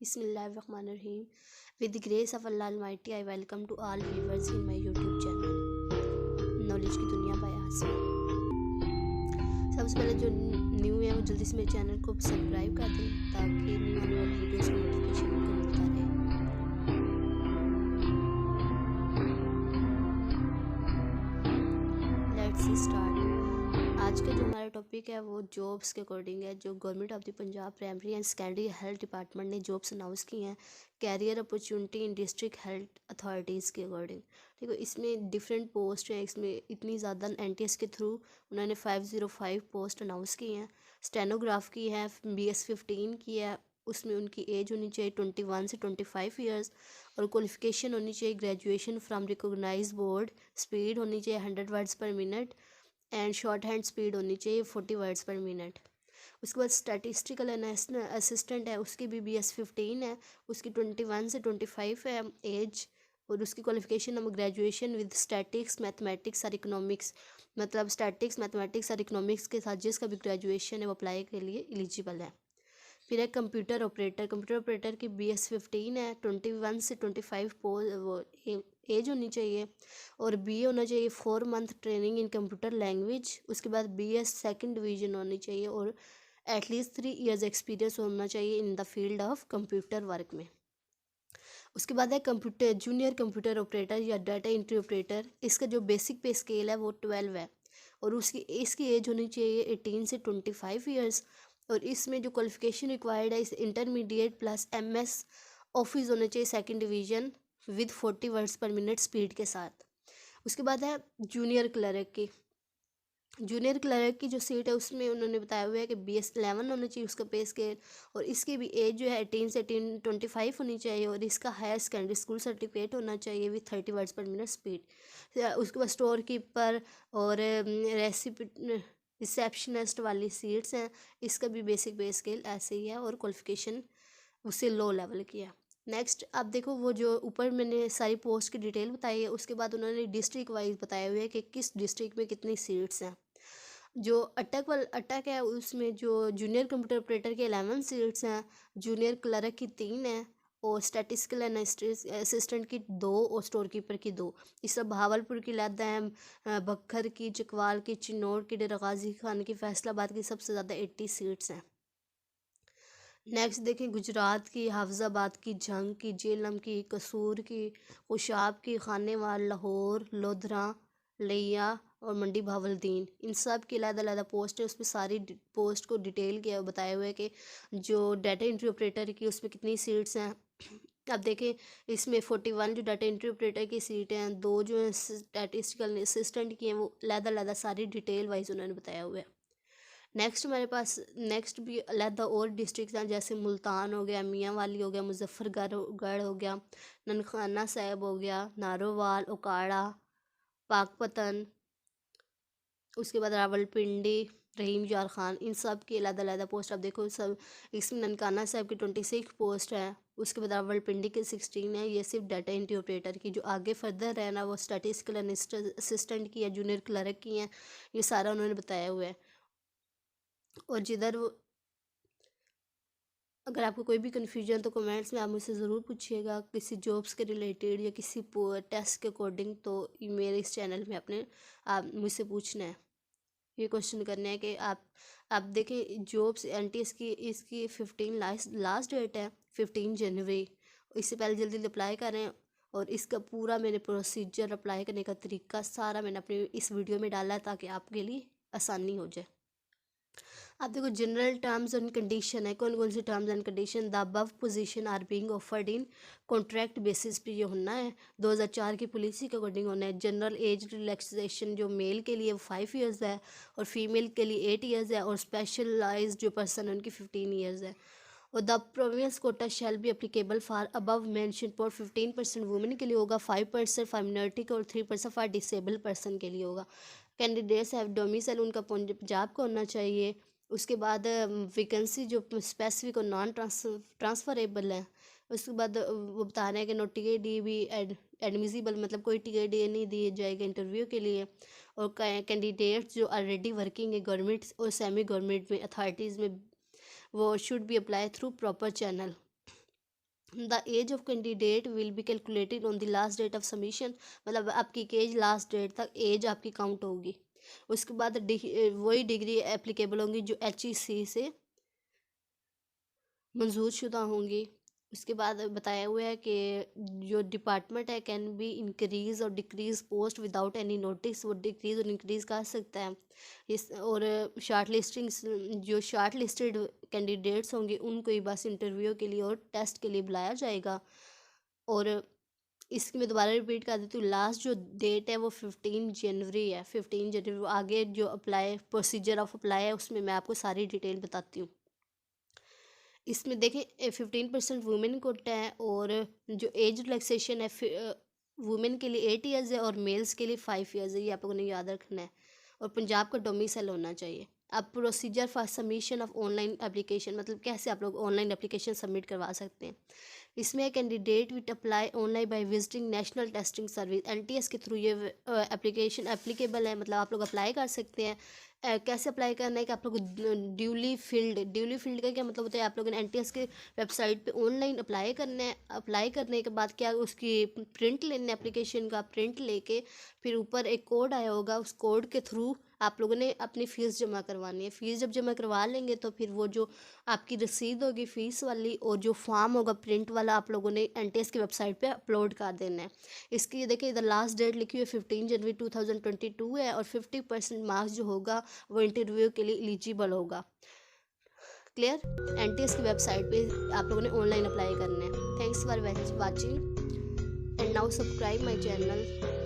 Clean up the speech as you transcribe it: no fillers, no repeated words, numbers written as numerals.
Bismillahirrahmanirrahim. With the grace of Allah Almighty, I welcome to all viewers in my YouTube channel, knowledge की दुनिया bye आसमा। सबसे पहले जो new है वो जल्दी से मेरे चैनल को सब्सक्राइब कर दें ताकि न्यू आने वाली वीडियोस का नोटिफिकेशन उनको मिलता रहे। Let's start. आज का जो हमारा टॉपिक है वो जॉब्स के अकॉर्डिंग है। जो government of the Punjab primary and secondary health department ने जॉब्स अनाउंस की हैं career opportunity in district health authorities के अकॉर्डिंग। ठीक है, इसमें डिफरेंट पोस्ट हैं। इसमें इतनी ज़्यादा एनटीएस के थ्रू उन्होंने 505 पोस्ट अनाउंस की हैं। स्टेनोग्राफ की है, BS 15 की है, उसमें उनकी एज होनी चाहिए 21 से 25 ईयर्स और क्वालिफिकेशन होनी चाहिए graduation from recognise board. Speed होनी चाहिए 100 words per minute and shorthand speed होनी चाहिए 40 वर्ड्स पर मिनट। उसके बाद स्टैटिस्टिकल असिस्टेंट है, उसकी भी BS 15 है, उसकी 21 से 25 है एज और उसकी क्वालिफिकेशन हम ग्रेजुएशन विद स्टैटिक्स मैथमेटिक्स और इकोनॉमिक्स, मतलब स्टैटिक्स मैथमेटिक्स और इकोनॉमिक्स के साथ जिसका भी ग्रेजुएशन है वो अप्लाई के लिए एलिजिबल है। फिर है कंप्यूटर ऑपरेटर की BS 15 है, 21 से 25 वो एज होनी चाहिए और BA होना चाहिए 4 month training in computer language. उसके बाद BS सेकंड डिवीजन होनी चाहिए और एटलीस्ट 3 इयर्स एक्सपीरियंस होना चाहिए in the field of computer work में। उसके बाद है जूनियर कंप्यूटर ऑपरेटर या डाटा एंट्री ऑपरेटर। इसका जो बेसिक पे स्केल है वो 12 है और इसकी एज होनी चाहिए 18 से 25 ईयर्स और इसमें जो क्वालिफिकेशन रिक्वायर्ड है इस इंटरमीडिएट प्लस MS ऑफिस होना चाहिए second division with 40 words per minute speed के साथ। उसके बाद है जूनियर क्लर्क की जो सीट है उसमें उन्होंने बताया हुआ है कि BS 11 होना चाहिए उसका पे स्केल और इसकी भी एज जो है 18 से 25 होनी चाहिए और इसका हायर सेकेंडरी स्कूल सर्टिफिकेट होना चाहिए with 30 words per minute speed. उसके बाद स्टोर कीपर और रिसेप्शनिस्ट वाली सीट्स हैं, इसका भी बेसिक पे स्केल ऐसे ही है और क्वालिफिकेशन उससे लो लेवल की है। नेक्स्ट आप देखो वो जो ऊपर मैंने सारी पोस्ट की डिटेल बताई है उसके बाद उन्होंने डिस्ट्रिक्ट वाइज बताया हुआ है कि किस डिस्ट्रिक्ट में कितनी सीट्स हैं। जो अटक है उसमें जो जूनियर कंप्यूटर ऑपरेटर के 11 सीट्स हैं, जूनियर क्लर्क की 3 हैं और स्टैटिस्टिकल असिस्टेंट की 2 और स्टोर कीपर की 2। इस सब भावलपुर की लैदम, बखर की, चकवाल की, चिन्नौर की, डेरा गाजी खान की, फैसलाबाद की सबसे ज़्यादा 80 सीट्स हैं। नेक्स्ट देखें गुजरात की, हाफजाबाद की, झंग की, जेलम की, कसूर की, खुशाब की, खानेवाल, लाहौर, लोधरा, लिया और मंडी भावलदीन, इन सब की अलग-अलग पोस्ट है। उसमें सारी पोस्ट को डिटेल किया बताया हुआ है कि जो डाटा एंट्री ऑपरेटर की उसमें कितनी सीट्स हैं। अब देखें इसमें 41 जो डाटा एंट्री ऑपरेटर की सीट हैं, 2 जो है स्टैटिस्टिकल असिस्टेंट की हैं, वो अलग-अलग सारी डिटेल वाइज उन्होंने बताया हुआ है। नेक्स्ट हमारे पास नेक्स्ट भी अलहदा और डिस्ट्रिक्ट हैं जैसे मुल्तान हो गया, मियाँ वाली हो गया, मुजफ्फरगढ़ हो गया, ननखाना साहब हो गया, नारोवाल, उकाड़ा, पाकपतन, उसके बाद रावलपिंडी, रहीम यार खान, इन सब की अलग पोस्ट आप देखो सब। इसमें ननकाना साहब की 26 पोस्ट है, उसके बाद रावलपिंडी की 16 है। ये सिर्फ डाटा एंट्री ऑपरेटर की। जो आगे फर्दर है ना वो स्टैटिस्टिकल असिस्टेंट की है, जूनियर क्लर्क की हैं, ये सारा उन्होंने बताया हुआ है। और जिधर वो अगर आपको कोई भी कन्फ्यूजन तो कमेंट्स में आप मुझसे ज़रूर पूछिएगा किसी जॉब्स के रिलेटेड या किसी टेस्ट के अकॉर्डिंग, तो मेरे इस चैनल में अपने आप मुझसे पूछना है, ये क्वेश्चन करना है कि आप देखें जॉब्स NTS की इसकी 15 लास्ट डेट है 15 जनवरी। इससे पहले जल्दी जल्दी अप्लाई करें और इसका पूरा मैंने प्रोसीजर अप्लाई करने का तरीका सारा मैंने अपने इस वीडियो में डाला है ताकि आपके लिए आसानी हो जाए। आप देखो जनरल टर्म्स एंड कंडीशन है, कौन कौन सी terms and condition. The above position are being offered in contract basis पे ये होना है, 2004 की पॉलिसी के अकॉर्डिंग होना है। जनरल एज रिलैक्सेशन जो मेल के लिए 5 ईयर्स है और फीमेल के लिए 8 ईयर्स है और स्पेशलाइज जो पर्सन है उनकी 15 ईयर्स है। और the province quota shall be applicable for above mention for 15% women के लिए होगा, 5% फॉर माइनॉरिटी को और 3% फॉर डिसेबल पर्सन के लिए होगा। कैंडिडेट्स हैव डोमिसाइल उनका पंजाब का होना चाहिए। उसके बाद वैकेंसी जो स्पेसिफिक और नॉन ट्रांसफरेबल है। उसके बाद वो बता रहे हैं कि नो TKD भी एडमिसिबल, मतलब कोई TKD नहीं दी जाएगा इंटरव्यू के लिए। और कैंडिडेट्स जो ऑलरेडी वर्किंग है गवर्नमेंट और सेमी गवर्नमेंट में अथॉरिटीज़ में वो should be apply through proper channel. The age of candidate will be calculated on the last date of submission, मतलब आपकी एज लास्ट डेट तक एज आपकी काउंट होगी। उसके बाद वही डिग्री एप्लीकेबल होंगी जो HEC से मंजूर शुदा होंगी। उसके बाद बताया हुआ है कि जो डिपार्टमेंट है कैन बी इंक्रीज़ और decrease post without any notice, वो डिक्रीज़ और इंक्रीज़ कर सकता है। इस और शार्ट लिस्टिंग, जो शार्ट लिस्टेड कैंडिडेट्स होंगे उनको ही बस इंटरव्यू के लिए और टेस्ट के लिए बुलाया जाएगा। और इसकी मैं दोबारा रिपीट कर देती हूँ, लास्ट जो डेट है वो 15 जनवरी है। 15 जनवरी आगे जो अप्लाई प्रोसीजर ऑफ अप्लाई है उसमें मैं आपको सारी डिटेल बताती हूँ। इसमें देखें 15% वुमेन कोटा है, और जो एज रिलैक्सेशन है वुमेन के लिए 8 ईयर्स है और मेल्स के लिए 5 ईयर्स है, ये आप लोगों ने याद रखना है। और पंजाब का डोमिसाइल होना चाहिए। अब procedure for submission of online application, मतलब कैसे आप लोग ऑनलाइन एप्लीकेशन सबमिट करवा सकते हैं। इसमें candidate will apply online by visiting national testing service, NTS के थ्रू ये एप्लीकेशन एप्लीकेबल है, मतलब आप लोग अप्लाई कर सकते हैं। कैसे अप्लाई करना है कि आप लोग ड्यूली फील्ड का क्या मतलब होता है, आप लोगों ने NTS के वेबसाइट पे ऑनलाइन अप्लाई करना है। अप्लाई करने के बाद क्या उसकी प्रिंट लेना है, एप्लीकेशन का प्रिंट लेके फिर ऊपर एक कोड आया होगा, उस कोड के थ्रू आप लोगों ने अपनी फ़ीस जमा करवानी है। फ़ीस जब जमा करवा लेंगे तो फिर वो जो आपकी रसीद होगी फ़ीस वाली और जो फॉर्म होगा प्रिंट वाला आप लोगों ने NTS की वेबसाइट पे अपलोड कर देना है। इसकी देखिए इधर लास्ट डेट लिखी हुई है 15 जनवरी 2022 है, और 50% मार्क्स जो होगा वो इंटरव्यू के लिए एलिजिबल होगा। क्लियर? NTS की वेबसाइट पे आप लोगों ने ऑनलाइन अप्लाई करना है। Thanks for watching and now subscribe my channel.